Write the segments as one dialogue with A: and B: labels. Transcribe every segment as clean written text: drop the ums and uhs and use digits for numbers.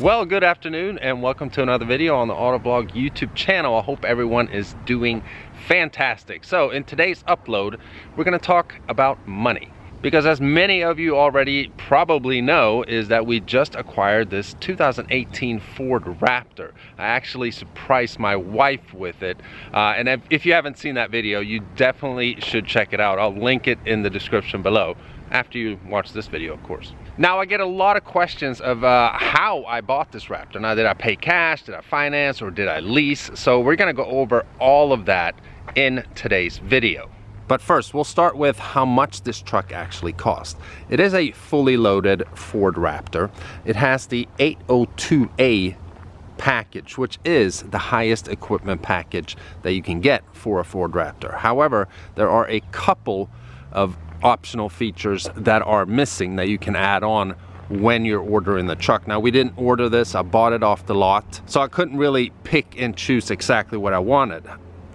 A: Well, good afternoon and welcome to another video on the AutoVlog YouTube channel. I hope everyone is doing fantastic. So in today's upload, we're going to talk about money. Because as many of you already probably know, is that we just acquired this 2018 Ford Raptor. I actually surprised my wife with it. And if you haven't seen that video, you definitely should check it out. I'll link it in the description below after you watch this video, of course. Now, I get a lot of questions of how I bought this Raptor. Now, did I pay cash, did I finance, or did I lease? So we're gonna go over all of that in today's video. But first, we'll start with how much this truck actually cost. It is a fully loaded Ford Raptor. It has the 802A package, which is the highest equipment package that you can get for a Ford Raptor. However, there are a couple of optional features that are missing that you can add on when you're ordering the truck. Now, we didn't order this, I bought it off the lot, so I couldn't really pick and choose exactly what I wanted.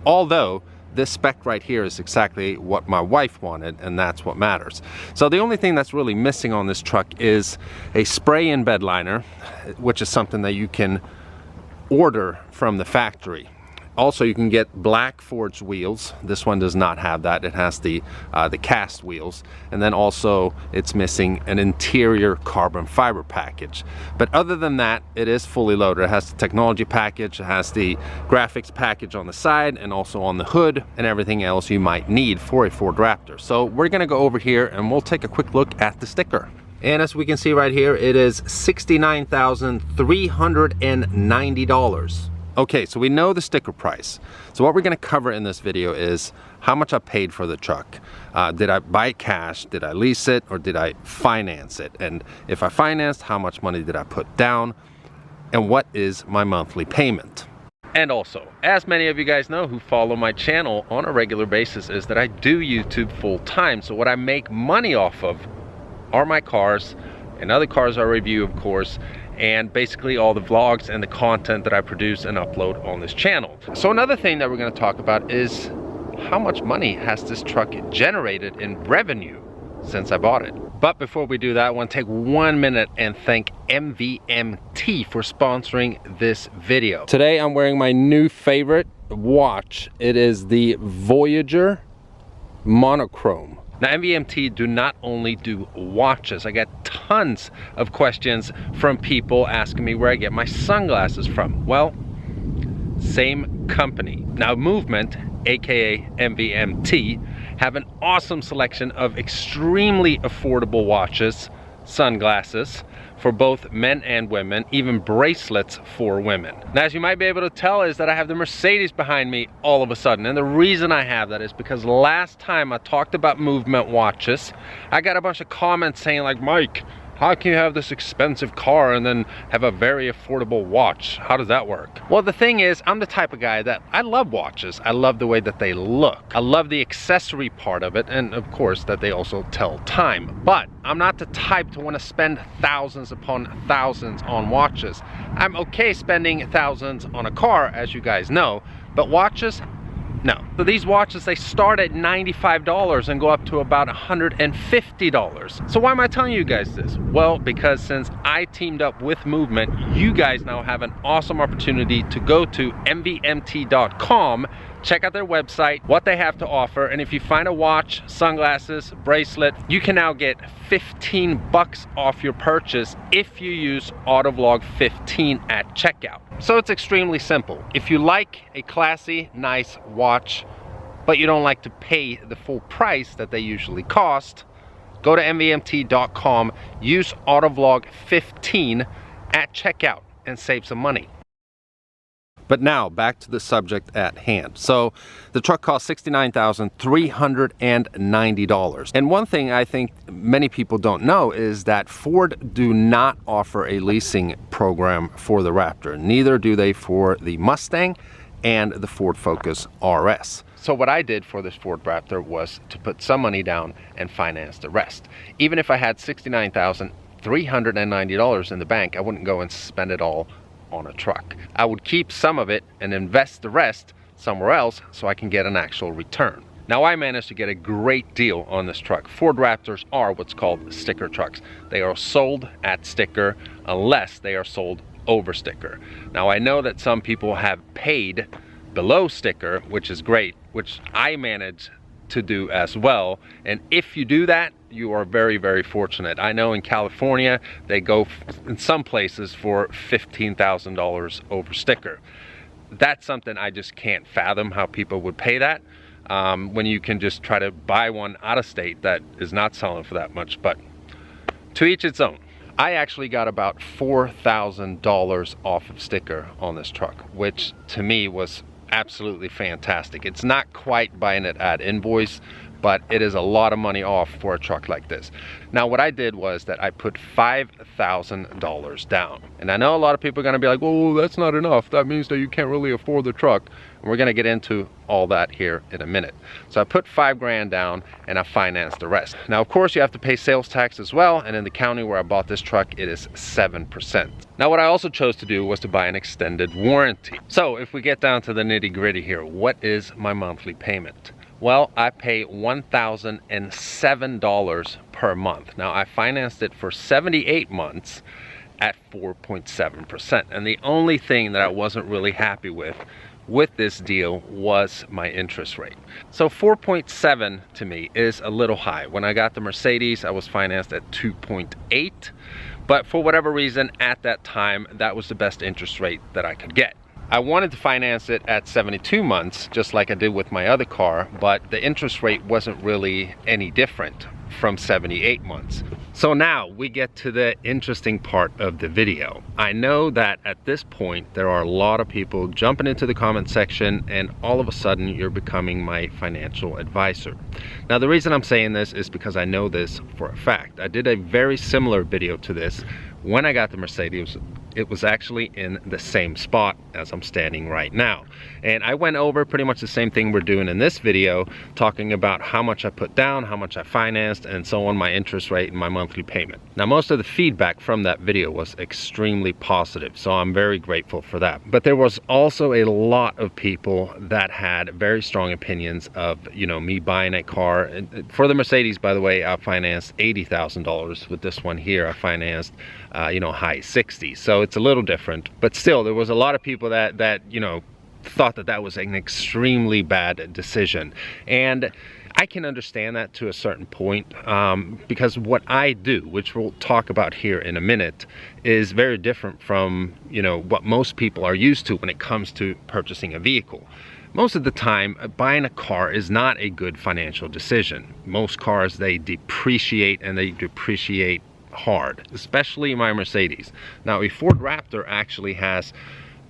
A: Although this spec right here is exactly what my wife wanted, and that's what matters. So the only thing that's really missing on this truck is a spray-in bed liner, which is something that you can order from the factory. Also, you can get black forged wheels. This one does not have that. It has the cast wheels. And then also it's missing an interior carbon fiber package. But other than that, it is fully loaded. It has the technology package, it has the graphics package on the side and also on the hood and everything else you might need for a Ford Raptor. So we're gonna go over here and we'll take a quick look at the sticker. And as we can see right here, it is $69,390. Okay, so we know the sticker price. So what we're gonna cover in this video is how much I paid for the truck. Did I buy it cash? Did I lease it? Or did I finance it? And if I financed, how much money did I put down? And what is my monthly payment? And also, as many of you guys know who follow my channel on a regular basis, is that I do YouTube full time. So what I make money off of are my cars and other cars I review, of course, and basically all the vlogs and the content that I produce and upload on this channel. So another thing that we're going to talk about is how much money has this truck generated in revenue since I bought it. But before we do that, I want to take 1 minute and thank MVMT for sponsoring this video. Today I'm wearing my new favorite watch. It is the Voyager Monochrome. Now, MVMT do not only do watches. I get tons of questions from people asking me where I get my sunglasses from. Well, same company. Now, Movement, aka MVMT, have an awesome selection of extremely affordable watches, sunglasses, for both men and women, even bracelets for women. Now, as you might be able to tell, is that I have the Mercedes behind me all of a sudden. And the reason I have that is because last time I talked about Movement watches, I got a bunch of comments saying like, Mike, how can you have this expensive car and then have a very affordable watch? How does that work? Well, the thing is, I'm the type of guy that I love watches. I love the way that they look. I love the accessory part of it, and of course that they also tell time. But I'm not the type to want to spend thousands upon thousands on watches. I'm okay spending thousands on a car, as you guys know, but watches, no. So these watches, they start at $95 and go up to about $150. So why am I telling you guys this? Well, because since I teamed up with Movement, you guys now have an awesome opportunity to go to mvmt.com, check out their website, what they have to offer, and if you find a watch, sunglasses, bracelet, you can now get 15 bucks off your purchase if you use AutoVlog 15 at checkout. So it's extremely simple. If you like a classy, nice watch, but you don't like to pay the full price that they usually cost, go to mvmt.com, use AutoVlog 15 at checkout, and save some money. But now, back to the subject at hand. So, the truck cost $69,390. And one thing I think many people don't know is that Ford do not offer a leasing program for the Raptor. Neither do they for the Mustang and the Ford Focus RS. So what I did for this Ford Raptor was to put some money down and finance the rest. Even if I had $69,390 in the bank, I wouldn't go and spend it all on a truck. I would keep some of it and invest the rest somewhere else so I can get an actual return. Now, I managed to get a great deal on this truck. Ford Raptors are what's called sticker trucks. They are sold at sticker unless they are sold over sticker. Now I know that some people have paid below sticker, which is great, which I manage to do as well. And if you do that, you are very, very fortunate. I know in California, they go in some places for $15,000 over sticker. That's something I just can't fathom how people would pay that when you can just try to buy one out of state that is not selling for that much, but to each its own. I actually got about $4,000 off of sticker on this truck, which to me was absolutely fantastic. It's not quite buying it at invoice, but it is a lot of money off for a truck like this. Now what I did was that I put $5,000 down. And I know a lot of people are gonna be like, well, that's not enough. That means that you can't really afford the truck. And we're gonna get into all that here in a minute. So I put $5 grand down and I financed the rest. Now, of course, you have to pay sales tax as well. And in the county where I bought this truck, it is 7%. Now, what I also chose to do was to buy an extended warranty. So if we get down to the nitty gritty here, what is my monthly payment? Well, I pay $1,007 per month. Now, I financed it for 78 months at 4.7%. And the only thing that I wasn't really happy with this deal was my interest rate. So 4.7 to me is a little high. When I got the Mercedes, I was financed at 2.8. But for whatever reason, at that time, that was the best interest rate that I could get. I wanted to finance it at 72 months, just like I did with my other car, but the interest rate wasn't really any different from 78 months. So now we get to the interesting part of the video. I know that at this point, there are a lot of people jumping into the comment section and all of a sudden you're becoming my financial advisor. Now, the reason I'm saying this is because I know this for a fact. I did a very similar video to this when I got the Mercedes. It was actually in the same spot as I'm standing right now. And I went over pretty much the same thing we're doing in this video, talking about how much I put down, how much I financed, and so on, my interest rate and my monthly payment. Now, most of the feedback from that video was extremely positive, so I'm very grateful for that. But there was also a lot of people that had very strong opinions of, you know, me buying a car. And for the Mercedes, by the way, I financed $80,000. With this one here, I financed you know, high 60s. So it's a little different, but still there was a lot of people that you know, thought that that was an extremely bad decision. And I can understand that to a certain point, because what I do, which we'll talk about here in a minute, is very different from, you know, what most people are used to when it comes to purchasing a vehicle. Most of the time, buying a car is not a good financial decision. Most cars, they depreciate, and they depreciate hard, especially my Mercedes. Now, a Ford Raptor actually has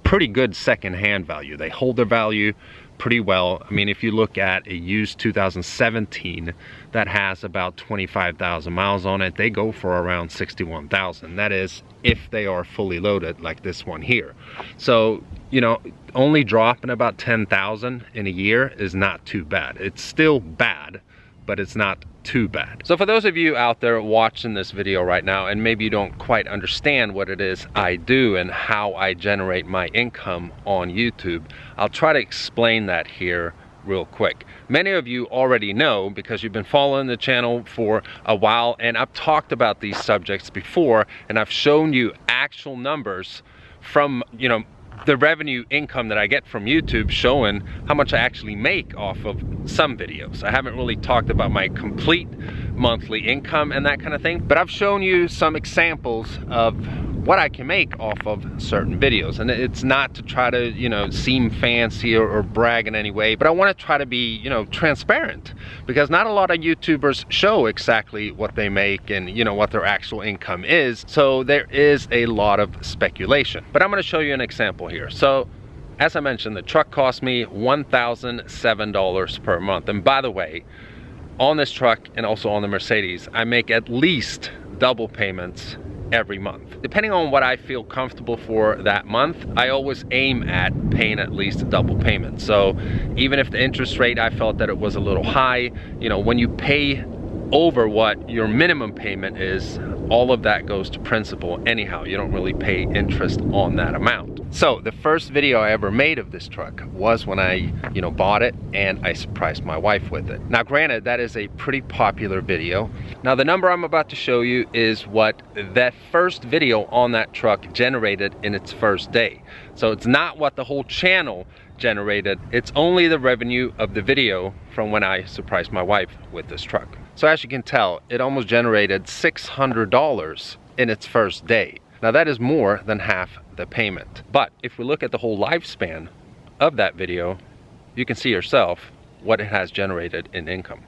A: pretty good second-hand value. They hold their value pretty well. I mean, if you look at a used 2017 that has about 25,000 miles on it, they go for around 61,000. That is if they are fully loaded like this one here. So, you know, only dropping about 10,000 in a year is not too bad. It's still bad, but it's not too bad. So for those of you out there watching this video right now, and maybe you don't quite understand what it is I do and how I generate my income on YouTube, I'll try to explain that here real quick. Many of you already know because you've been following the channel for a while, and I've talked about these subjects before, and I've shown you actual numbers from, you know, the revenue income that I get from YouTube, showing how much I actually make off of some videos. I haven't really talked about my complete monthly income and that kind of thing, but I've shown you some examples of what I can make off of certain videos. And it's not to try to, you know, seem fancy or brag in any way, but I want to try to be, you know, transparent, because not a lot of YouTubers show exactly what they make and, you know, what their actual income is. So there is a lot of speculation, but I'm going to show you an example here. So as I mentioned, the truck cost me $1,007 per month. And by the way, on this truck and also on the Mercedes, I make at least double payments every month. Depending on what I feel comfortable for that month, I always aim at paying at least a double payment. So even if the interest rate, I felt that it was a little high, you know, when you pay over what your minimum payment is all of that goes to principal anyhow. You don't really pay interest on that amount. So the first video I ever made of this truck was when I, bought it, and I surprised my wife with it. Now granted, that is a pretty popular video. Now the number I'm about to show you is what that first video on that truck generated in its first day. So it's not what the whole channel generated, it's only the revenue of the video from when I surprised my wife with this truck. So as you can tell, it almost generated $600 in its first day. Now that is more than half the payment. But if we look at the whole lifespan of that video, you can see yourself what it has generated in income.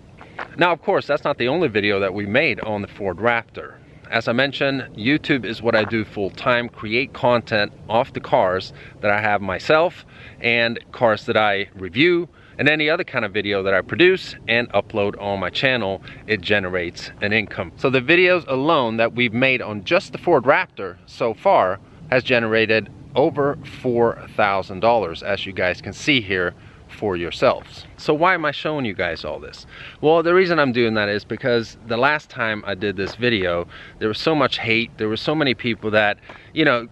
A: Now of course, that's not the only video that we made on the Ford Raptor. As I mentioned, YouTube is what I do full-time, create content off the cars that I have myself and cars that I review, and any other kind of video that I produce and upload on my channel. It generates an income. So the videos alone that we've made on just the Ford Raptor so far has generated over $4,000, as you guys can see here for yourselves. So why am I showing you guys all this? Well, the reason I'm doing that is because the last time I did this video, there was so much hate. There were so many people that,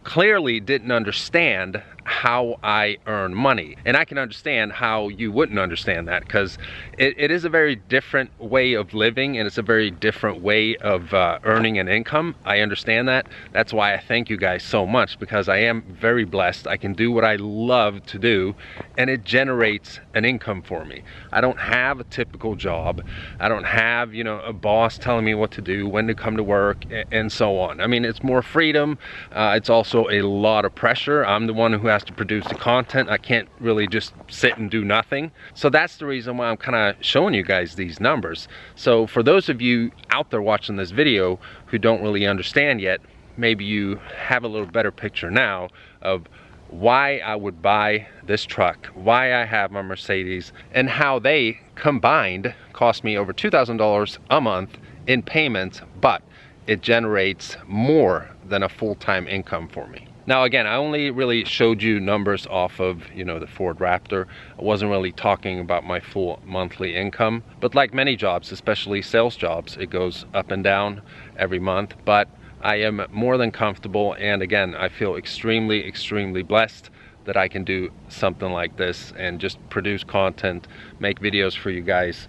A: clearly didn't understand how I earn money. And I can understand how you wouldn't understand that, because it is a very different way of living, and it's a very different way of earning an income. I understand that. That's why I thank you guys so much, because I am very blessed. I can do what I love to do, and it generates an income for me. I don't have a typical job. I don't have, a boss telling me what to do, when to come to work, and so on. I mean, it's more freedom. It's also a lot of pressure. I'm the one who has to produce the content. I can't really just sit and do nothing. So that's the reason why I'm kind of showing you guys these numbers. So for those of you out there watching this video who don't really understand yet, maybe you have a little better picture now of why I would buy this truck, why I have my Mercedes, and how they combined cost me over $2,000 a month in payments, but it generates more than a full-time income for me. Now again, I only really showed you numbers off of, the Ford Raptor. I wasn't really talking about my full monthly income, but like many jobs, especially sales jobs, it goes up and down every month. But I am more than comfortable, and again, I feel extremely, extremely blessed that I can do something like this and just produce content, make videos for you guys,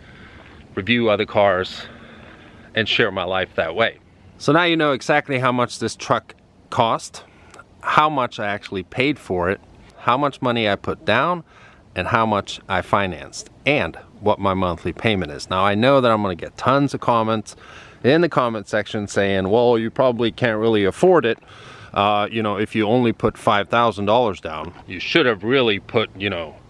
A: review other cars, and share my life that way. So now you know exactly how much this truck cost, how much I actually paid for it, how much money I put down, and how much I financed, and what my monthly payment is. Now I know that I'm going to get tons of comments in the comment section saying, well, you probably can't really afford it. If you only put $5,000 down, you should have really put,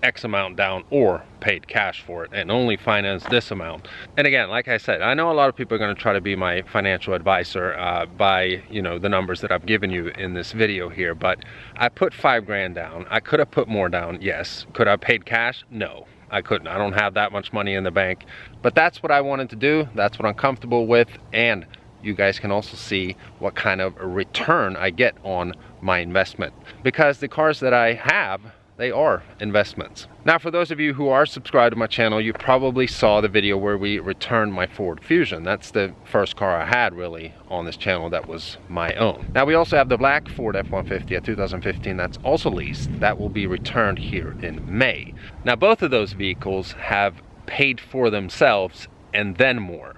A: X amount down or paid cash for it and only finance this amount. And again, like I said, I know a lot of people are going to try to be my financial advisor by, the numbers that I've given you in this video here, but I put $5 grand down. I could have put more down, yes. Could I have paid cash? No, I couldn't. I don't have that much money in the bank, but that's what I wanted to do. That's what I'm comfortable with, and you guys can also see what kind of a return I get on my investment, because the cars that I have, they are investments. Now for those of you who are subscribed to my channel, you probably saw the video where we returned my Ford Fusion. That's the first car I had really on this channel that was my own. Now we also have the black Ford F-150, a 2015, that's also leased. That will be returned here in May. Now both of those vehicles have paid for themselves and then more,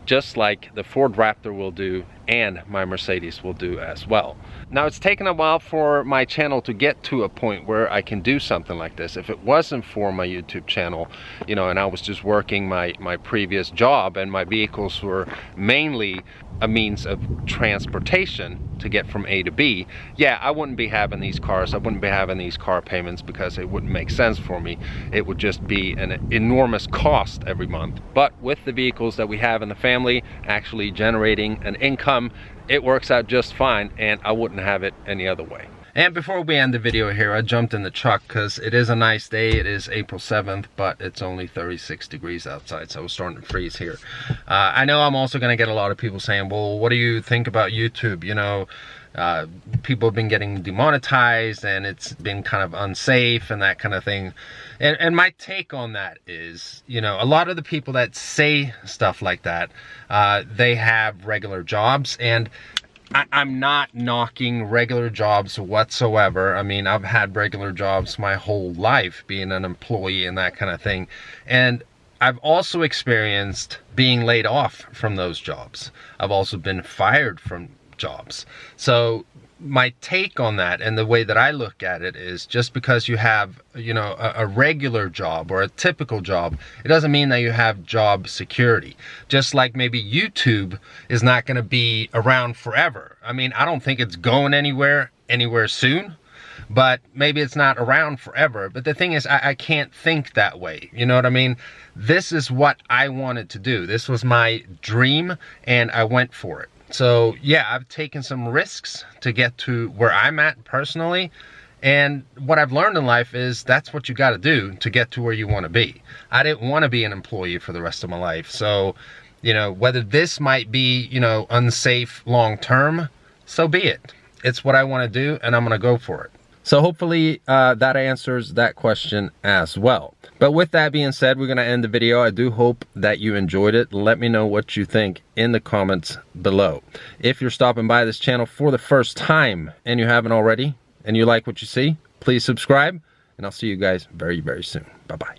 A: just like the Ford Raptor will do and my Mercedes will do as well. Now it's taken a while for my channel to get to a point where I can do something like this. If it wasn't for my YouTube channel, and I was just working my previous job and my vehicles were mainly a means of transportation to get from A to B, yeah, I wouldn't be having these cars, I wouldn't be having these car payments, because it wouldn't make sense for me. It would just be an enormous cost every month. But with the vehicles that we have in the family actually generating an income, it works out just fine, and I wouldn't have it any other way. And before we end the video here, I jumped in the truck because it is a nice day. It is April 7th, but it's only 36 degrees outside, so it's starting to freeze here. I know I'm also going to get a lot of people saying, well, what do you think about YouTube? People have been getting demonetized and it's been kind of unsafe and that kind of thing. And my take on that is, a lot of the people that say stuff like that, they have regular jobs, and I'm not knocking regular jobs whatsoever. I mean, I've had regular jobs my whole life, being an employee and that kind of thing. And I've also experienced being laid off from those jobs. I've also been fired from jobs. So my take on that and the way that I look at it is, just because you have, you know, a regular job or a typical job, it doesn't mean that you have job security. Just like maybe YouTube is not going to be around forever. I mean, I don't think it's going anywhere soon, but maybe it's not around forever. But the thing is, I can't think that way. You know what I mean? This is what I wanted to do. This was my dream, and I went for it. So yeah, I've taken some risks to get to where I'm at personally. And what I've learned in life is that's what you got to do to get to where you want to be. I didn't want to be an employee for the rest of my life. So, you know, whether this might be, you know, unsafe long term, so be it. It's what I want to do, and I'm going to go for it. So hopefully that answers that question as well. But with that being said, we're going to end the video. I do hope that you enjoyed it. Let me know what you think in the comments below. If you're stopping by this channel for the first time and you haven't already, and you like what you see, please subscribe, and I'll see you guys very, very soon. Bye-bye.